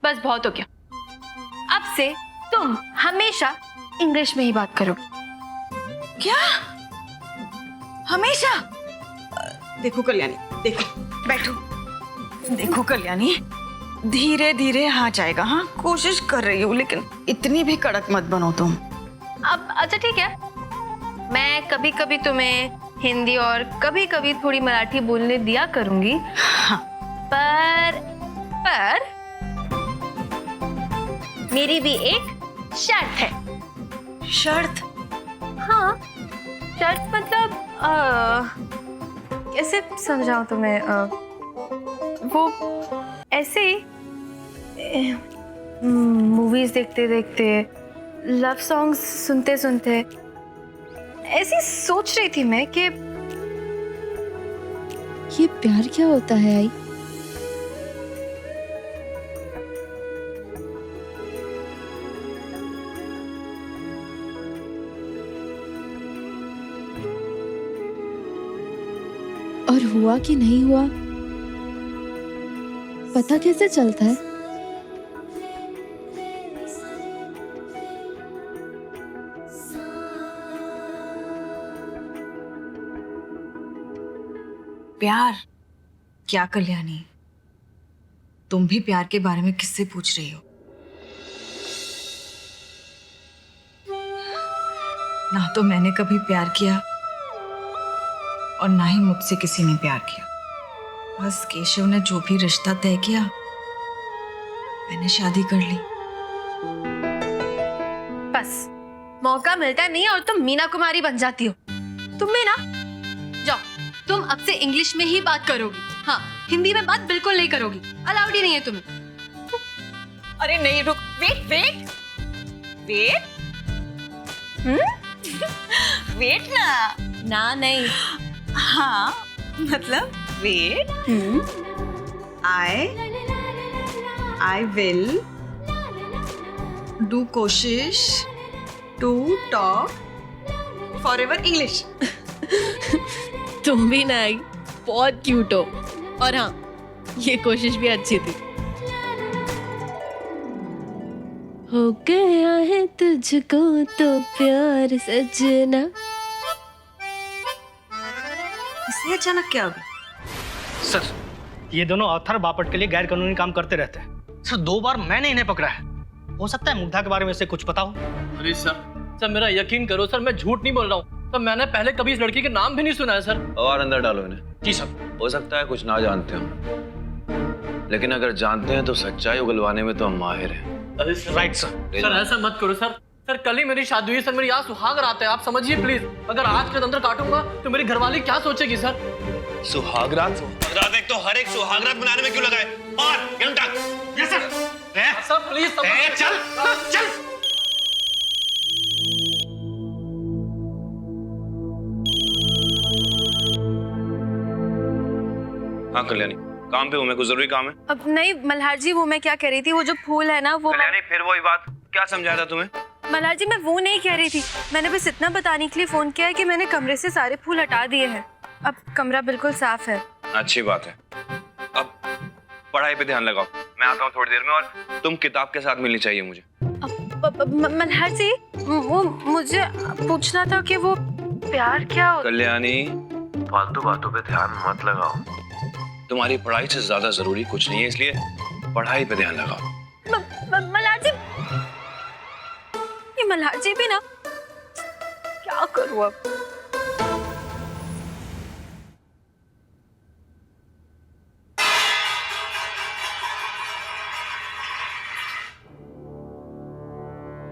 बस बहुत हो गया। अब से तुम हमेशा इंग्लिश में ही बात करोगे। क्या? हमेशा? देखो कल्याणी, देखो, बैठो। देखो कल्याणी, धीरे धीरे हाँ जाएगा। हाँ, कोशिश कर रही हूँ, लेकिन इतनी भी कड़क मत बनो तुम। अब अच्छा ठीक है, मैं कभी कभी तुम्हें हिंदी और कभी कभी थोड़ी मराठी बोलने दिया करूंगी। हाँ। पर मेरी भी एक शर्त है। शर्त? हाँ, शर्त मतलब कैसे समझाऊं तुम्हें? वो ऐसे ही मूवीज देखते देखते, लव सॉन्ग्स सुनते सुनते ऐसी सोच रही थी मैं कि ये प्यार क्या होता है आई? और हुआ कि नहीं हुआ पता कैसे चलता है? प्यार? क्या कल्याणी, तुम भी प्यार के बारे में किससे पूछ रही हो? ना तो मैंने कभी प्यार किया और ना ही मुझसे किसी ने प्यार किया। बस केशव ने जो भी रिश्ता तय किया, मैंने शादी कर ली। बस मौका मिलता नहीं और तुम मीना कुमारी बन जाती हो। तुम भी ना, जाओ, तुम अब से इंग्लिश में ही बात करोगी। हाँ, हिंदी में बात बिल्कुल नहीं करोगी, अलाउड ही नहीं है तुम्हें। अरे नहीं, रुक, वेट वेट वेट। वेट ना नहीं। हाँ मतलब वेट। आई विल डू कोशिश टू टॉक फॉरएवर इंग्लिश। तुम भी ना आई, बहुत क्यूट हो। और हाँ, ये कोशिश भी अच्छी थी। हो गया है तुझको तो प्यार सजना। इससे अचानक क्या हो गया? सर, ये दोनों ऑथर बापट के लिए गैर कानूनी काम करते रहते हैं। सर, 2 बार मैंने इन्हें पकड़ा है। हो सकता है मुग्धा के बारे में से कुछ पता हो। अरे सर मेरा यकीन करो सर, मैं झूठ नहीं बोल रहा हूँ सर। मैंने पहले कभी इस लड़की के नाम भी नहीं सुना है सर। और अंदर डालो इन्हें। जी सर। हो सकता है कुछ ना जानते हो, लेकिन अगर जानते हैं तो सच्चाई उगलवाने में तो हम माहिर हैं। अरे सर, राइट सर। सर ऐसा मत करो सर। सर कल ही मेरी शादी हुई सर, मेरी आज सुहाग रात है, आप समझिए प्लीज। अगर आज के अंदर काटूंगा तो मेरी घरवाली क्या सोचेगी सर? सुहागरात? एक तो हर एक सुहागरात बनाने में क्यों लगा है? और यस सर। सर प्लीज चल चल। हाँ कल्याणी, काम पे हूँ मैं, कुछ जरूरी काम है। अब नहीं मल्हार जी, वो मैं क्या कह रही थी, वो जो फूल है ना वो। कल्याणी फिर वही बात, क्या समझाया था तुम्हें? मल्हार जी, मैं वो नहीं कह रही थी। मैंने बस इतना बताने के लिए फोन किया है कि मैंने कमरे से सारे फूल हटा दिए हैं। अब कमरा बिल्कुल साफ है। अच्छी बात है। अब पढ़ाई पे ध्यान लगाओ, मैं आता हूँ थोड़ी देर में, और तुम किताब के साथ मिलनी चाहिए मुझे। मल्हार जी, वो मुझे पूछना था कि वो प्यार क्या होता है? कल्याणी, फालतू बातों पे ध्यान मत लगाओ। तुम्हारी पढ़ाई से ज्यादा जरूरी कुछ नहीं है, इसलिए पढ़ाई पे ध्यान लगाओ। मल्हार जी, ये मल्हार जी भी ना, क्या करूं अब?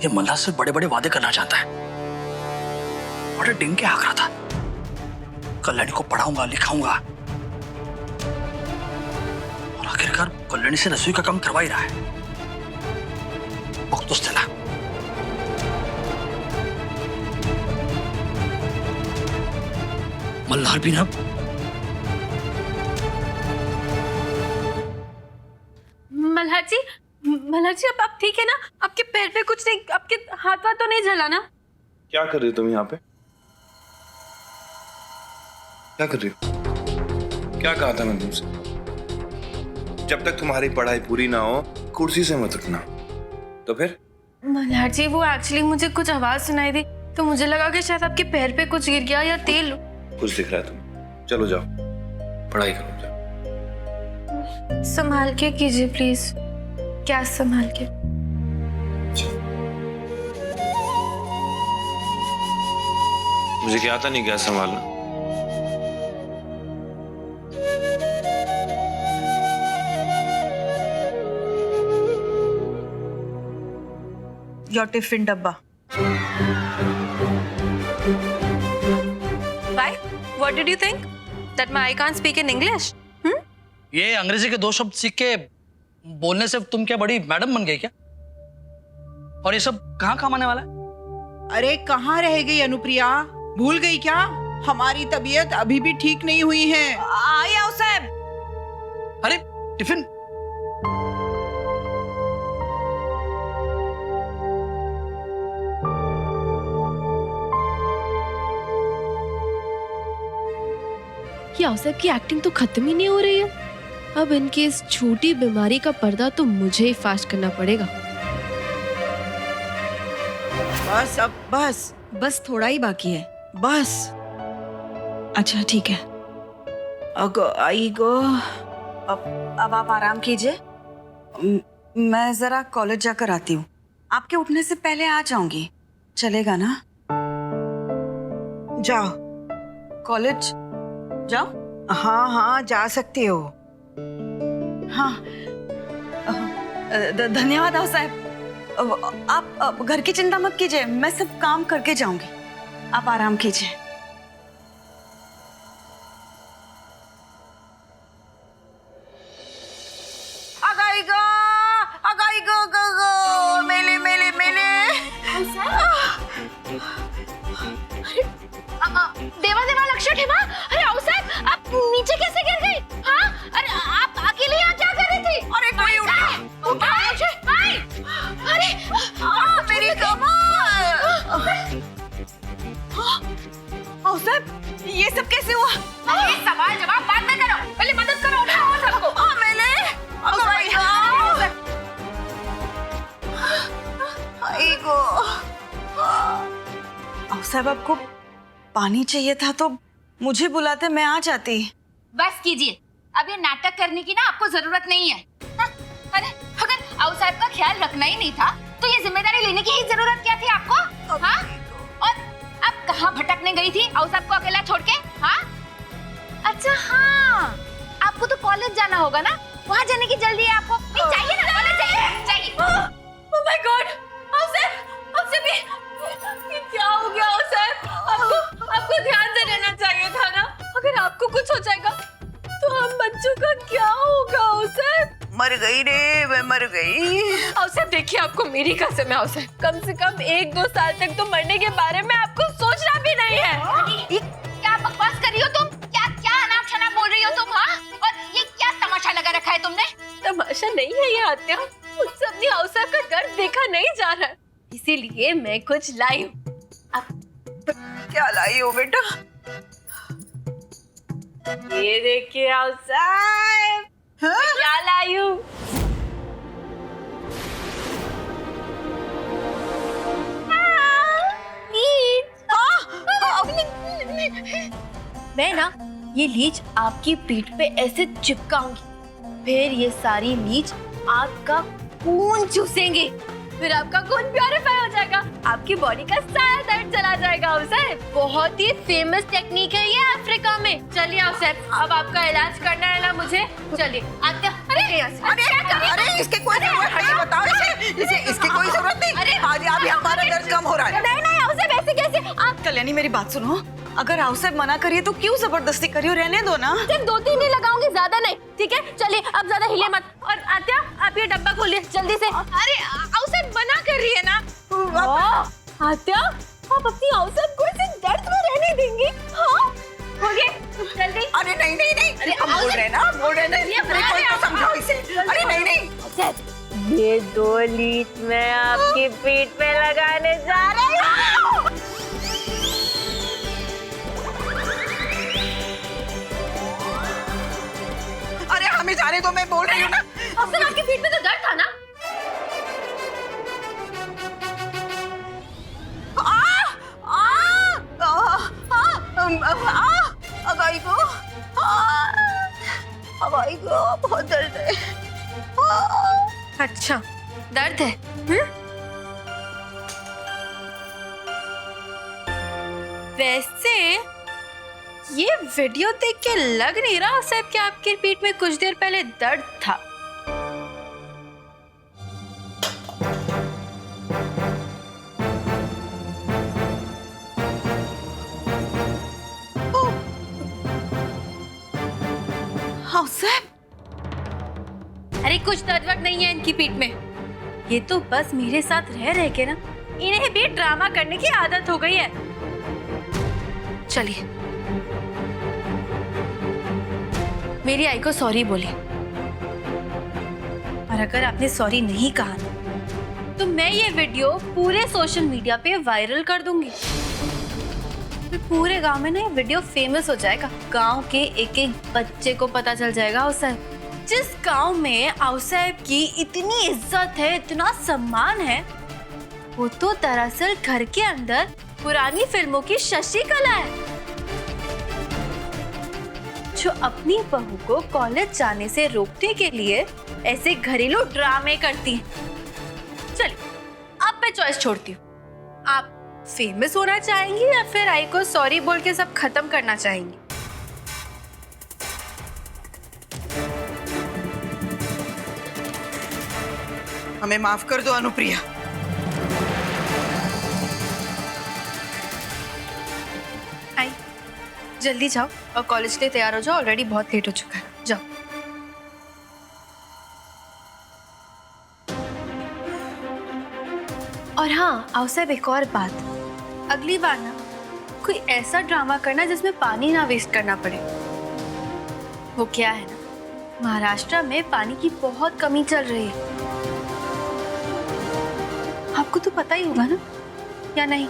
ये मल्हार से बड़े बड़े वादे करना चाहता है, बड़े डिंगे हाँक रहा था। कल्याणी को पढ़ाऊंगा, लिखाऊंगा, और आखिरकार कल्याणी से रसोई का काम करवा ही रहा है। वक्त उसने ना। मल्हार भी ना। मल्हार जी, अब आप ठीक है ना? आपके पैर पे कुछ नहीं, आपके हाथ तो नहीं जला ना? क्या कर रही हो तुम यहाँ पे? क्या कर रही हो? क्या कहा था मैंने तुमसे? जब तक तुम्हारी पढ़ाई पूरी ना हो कुर्सी से मत उठना। तो फिर मल्हार जी, वो एक्चुअली मुझे कुछ आवाज सुनाई दी तो मुझे लगा कि शायद आपके पैर पे कुछ गिर गया या तेल। कुछ दिख रहा है तुम्हें? चलो जाओ, पढ़ाई करो जाओ। संभाल के कीजिए प्लीज। क्या संभाल के? मुझे क्या आता नहीं गैस संभालना। योर टिफिन डब्बा। Why? What did you think? That my I can't speak in English? ये अंग्रेजी के 2 शब्द सीख के बोलने से तुम क्या बड़ी मैडम बन गई क्या? और ये सब कहाँ काम आने वाला है? अरे कहाँ रह गई अनुप्रिया? भूल गई क्या? हमारी तबीयत अभी भी ठीक नहीं हुई है। आई आओ साहब। अरे टिफिन। ये औसैब की एक्टिंग तो खत्म ही नहीं हो रही है। अब इनकी इस छोटी बीमारी का पर्दा तो मुझे ही फाश करना पड़ेगा। बस अब बस बस थोड़ा ही बाकी है। बस। अच्छा ठीक है। अगो आई गो। अब आप आराम कीजिए। मैं जरा कॉलेज जाकर आती हूँ। आपके उठने से पहले आ जाऊंगी, चलेगा ना? जाओ। कॉलेज जाओ। हाँ हाँ जा सकते हो। हाँ धन्यवाद आओ साहब। आप घर की चिंता मत कीजिए, मैं सब काम करके जाऊंगी। आप आराम कीजिए। अगाई गो मेले मेले मेले। देवा देवा लक्ष्य ठेवा। अरे औसैब, आप नीचे कैसे गिर गई? हाँ, अरे आप अकेले यहाँ क्या कर रही थी? अरे कोई उठा मुझे। भाई, अरे मेरी कमर। ओ साहब, ये सब कैसे हुआ? अरे सवाल जवाब बाद में करो, पहले मदद करो, उठाओ सबको। मेले। साहब आपको पानी चाहिए था तो मुझे बुलाते, मैं आ जाती। बस कीजिए, अब ये नाटक करने की ना आपको जरूरत नहीं है। हाँ? अरे अगर आओ साहब का ख्याल रखना ही नहीं था तो ये जिम्मेदारी लेने की ही जरूरत क्या थी आपको? हाँ? और अब कहाँ भटकने गई थी आओ साहब को अकेला छोड़ के? हाँ? अच्छा हाँ, आपको तो कॉलेज जाना होगा ना, वहाँ जाने की जल्दी है आपको। नहीं चाहिए ना, कॉलेज चाहिए, चाहिए। Oh my God! औसैब, ये क्या हो गया औसैब? आपको ध्यान से रहना चाहिए था ना। अगर आपको कुछ हो जाएगा तो हम बच्चों का क्या होगा औसैब? मर गई रे, मैं मर गई। औसैब देखिए, आपको मेरी कसम है औसैब, कम से कम 1-2 साल तक तो मरने के बारे में आपको सोचना भी नहीं है। क्या बकवास कर रही हो तुम? क्या अनाप शनाप बोल रही हो तुम? हाँ? और ये क्या तमाशा लगा रखा है तुमने? तमाशा नहीं है ये आत्या, मुझसे अपनी औसैब का दर्द देखा नहीं जा रहा है, इसीलिए मैं कुछ लाई हूँ। क्या लाई हो बेटा? ये देखिए औसैब, मैं क्या लाई हूँ। मैं ना ये लीच आपकी पीठ पे ऐसे चिपकाऊंगी, फिर ये सारी लीच आपका खून चूसेंगे, फिर आपका खून प्योरीफाई हो जाएगा, आपकी बॉडी का सारा दर्द चला जाएगा। औसैब बहुत ही फेमस टेक्निक है ये अफ्रीका में। चलिए औसैब, अब आपका इलाज करना है ना मुझे, चलिए आत्या। अरे इसके कोई जरूरत नहीं, बताओ इसे इसकी कोई जरूरत नहीं। अरे आज अभी हमारा दर्द कम हो रहा है। नहीं औसैब, ऐसे कैसे? आप कल्याणी मेरी बात सुनो, अगर औसैब मना करिए तो क्यों जबरदस्ती करियो, रहने दो ना। सिर्फ 2-3 ही लगाऊंगी, ज्यादा नहीं, ठीक है? चलिए अब ज्यादा हिले मत। और आत्या, आप ये डब्बा खोलिए जल्दी से। अरे औसैब मना कर रही है ना। आत्या, आप अपनी औसैब को इस दर्द में रहने देंगी? हाँ, खोलिए जल्दी। अरे नहीं, हम बोल रहे हैं ना, तो समझाओ इसे। अरे नहीं। ये 2 लीच मैं आपकी पीठ पे लगाने जा रही हूँ। अरे हमें जाने दो, मैं बोल रही हूँ ना। अफसर, आपकी पीठ पे तो दर्द था ना? अच्छा, दर्द है? वैसे ये वीडियो देख के लग नहीं रहा साहब कि आपकी पीठ में कुछ देर पहले दर्द था। हाँ साहब, अरे कुछ दर्द वर्द नहीं है इनकी पीठ में। ये तो बस मेरे साथ रह रह के ना इन्हें भी ड्रामा करने की आदत हो गई है। चलिए, मेरी आई को सॉरी बोलिए। और अगर आपने सॉरी नहीं कहा तो मैं ये वीडियो पूरे सोशल मीडिया पे वायरल कर दूंगी। फिर पूरे गांव में ना ये वीडियो फेमस हो जाएगा। गांव के एक एक बच्चे को पता चल जाएगा उसे। जिस गांव में आउसाहेब की इतनी इज्जत है, इतना सम्मान है, वो तो दरअसल घर के अंदर पुरानी फिल्मों की शशिकला है, जो अपनी बहू को कॉलेज जाने से रोकने के लिए ऐसे घरेलू ड्रामे करती है। चलिए, अब मैं चॉइस छोड़ती हूँ। आप फेमस होना चाहेंगी या फिर आई को सॉरी बोल के सब खत्म करना चाहेंगी? हमें माफ कर दो अनुप्रिया। आई, जल्दी जाओ और कॉलेज के लिए तैयार हो जाओ। ऑलरेडी बहुत लेट हो चुका है। जाओ। और हाँ आउसाहेब, एक और बात, अगली बार ना कोई ऐसा ड्रामा करना जिसमें पानी ना वेस्ट करना पड़े। वो क्या है ना, महाराष्ट्र में पानी की बहुत कमी चल रही है। आपको तो पता ही होगा ना, या नहीं?